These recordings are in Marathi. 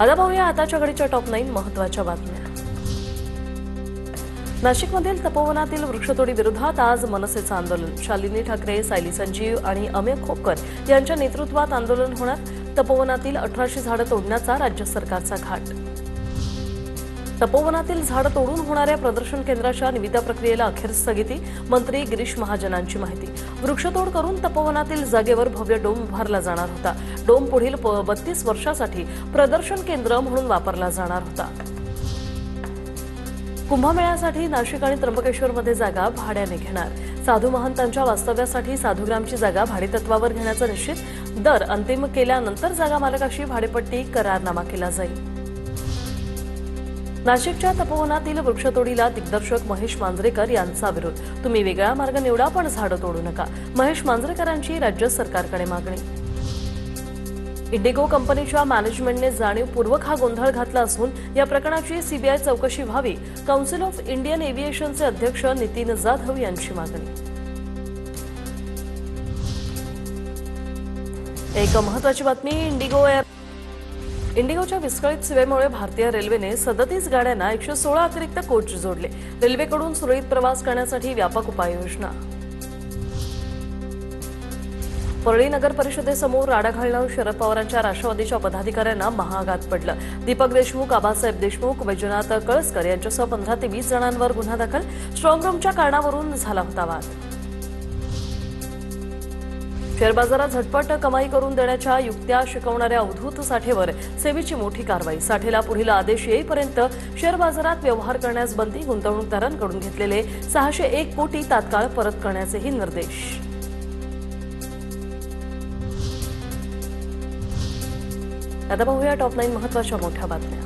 आता पाहूया आताच्या घडीच्या टॉप 9 महत्त्वाच्या बातम्या। नाशिकमधील तपोवनातील वृक्षतोडी विरोधात आज मनसेचं आंदोलन। शालिनी ठाकरे, सायली संजीव आणि अमेय खोपकर यांच्या नेतृत्वात आंदोलन होणार। तपोवनातील 1800 झाडं तोडण्याचा राज्य सरकारचा घाट। तपोवनातील झाडं तोडून होणाऱ्या प्रदर्शन केंद्राच्या निविदा प्रक्रियेला अखेर स्थगिती। मंत्री गिरीश महाजनांची माहिती। वृक्षतोड करून तपोवनातील जागेवर भव्य डोम उभारला जाणार होता। डोम पुढील 32 वर्षांसाठी प्रदर्शन केंद्र म्हणून वापरला जाणार होता। कुंभमेळ्यासाठी नाशिक आणि त्र्यंबकेश्वरमध्ये जागा भाड्याने घेणार। साधू महंतांच्या वास्तव्यासाठी साधूग्रामची जागा भाडेतत्वावर घेण्याचा निश्चित। दर अंतिम केल्यानंतर जागा मालकाशी भाडेपट्टी करारनामा केला जाईल। नाशिकच्या तपोवनातील वृक्षतोडीला दिग्दर्शक महेश मांजरेकर यांचा विरोध। तुम्ही वेगळा मार्ग निवडा पण झाडं तोडू नका, महेश मांजरेकरांची राज्य सरकारकडे मागणी। इंडिगो कंपनीच्या मॅनेजमेंटने जाणीवपूर्वक हा गोंधळ घातला असून या प्रकरणाची सीबीआय चौकशी व्हावी, काउन्सिल ऑफ इंडियन एव्हिएशनचे अध्यक्ष नितीन जाधव यांची मागणी। एक महत्त्वाची बातमी। इंडिगोच्या विस्कळीत सेवेमुळे भारतीय रेल्वेने 37 गाड्यांना 116 अतिरिक्त कोच जोडले। रेल्वेकडून सुरळीत प्रवास करण्यासाठी व्यापक उपाययोजना। परळी नगर परिषदेसमोर राडा घालणं शरद पवारांच्या राष्ट्रवादीच्या पदाधिकाऱ्यांना महागात पडलं। दीपक देशमुख, आबासाहेब देशमुख, वैजनाथ कळसकर यांच्यासह 15 ते 20 जणांवर गुन्हा दाखल। स्ट्रॉंग रूमच्या कारणावरून झाला होता वाद। शेअर बाजारात झटपट कमाई करून देण्याच्या युक्त्या शिकवणाऱ्या अवधूत साठेवर सेबीची मोठी कारवाई। साठेला पुढील आदेश येईपर्यंत शेअर बाजारात व्यवहार करण्यास बंदी। गुंतवणूकदारांकडून घेतलेले 601 कोटी तात्काळ परत करण्याचेही निर्देश। आता पाहूया टॉप 9 महत्त्वाच्या मोठ्या बातम्या।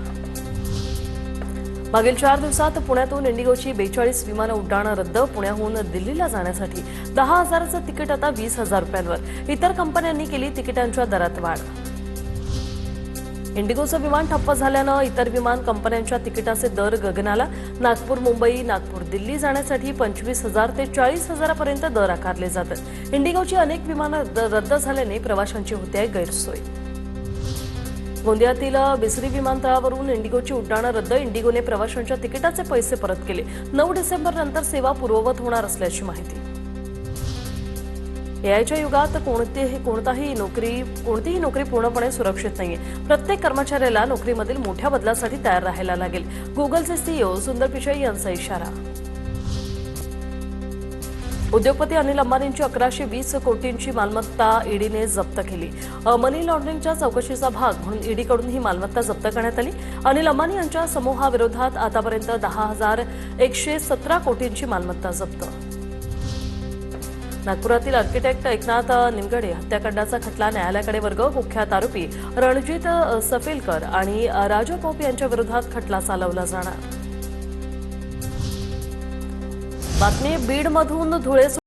मागील 4 दिवसात पुण्यातून इंडिगोची 42 विमानं उड्डाणं रद्द। पुण्याहून दिल्लीला जाण्यासाठी 10,000चं तिकीट आता 20,000 रुपयांवर। इतर कंपन्यांनी केली तिकिटांच्या दरात वाढ। इंडिगोचं विमान ठप्प झाल्यानं इतर विमान कंपन्यांच्या तिकिटाचे दर गगनाला। नागपूर मुंबई, नागपूर दिल्ली जाण्यासाठी 25,000 ते 40,000 पर्यंत दर आकारले जातात। इंडिगोची अनेक विमानं रद्द झाल्याने प्रवाशांची होते आहे गैरसोय। गोंदियातील बिसरी विमानतळावरून इंडिगोची उड्डाणं रद्द। इंडिगोने प्रवाशांच्या तिकिटाचे पैसे परत केले। 9 डिसेंबर नंतर सेवा पूर्ववत होणार असल्याची माहिती। एआयच्या युगात कोणतीही नोकरी पूर्णपणे सुरक्षित नाहीये। प्रत्येक कर्मचाऱ्याला नोकरीमधील मोठ्या बदलासाठी तयार राहायला लागेल। गुगलचे सीईओ सुंदर पिचाई यांचा इशारा। उद्योगपती अनिल अंबानींची 1120 कोटींची मालमत्ता ईडीने जप्त केली। मनी लॉन्ड्रिंगच्या चौकशीचा भाग म्हणून ईडीकडून ही मालमत्ता जप्त करण्यात आली। अनिल अंबानी यांच्या समूहाविरोधात आतापर्यंत 10,117 कोटींची मालमत्ता जप्त। नागपुरातील आर्किटेक्ट एकनाथ निमगडे हत्याकांडाचा खटला न्यायालयाकडे वर्ग। कुख्यात आरोपी रणजित सफेलकर आणि राजा पोप यांच्या विरोधात खटला चालवला जाणार। बातमी बीडमधून धुळे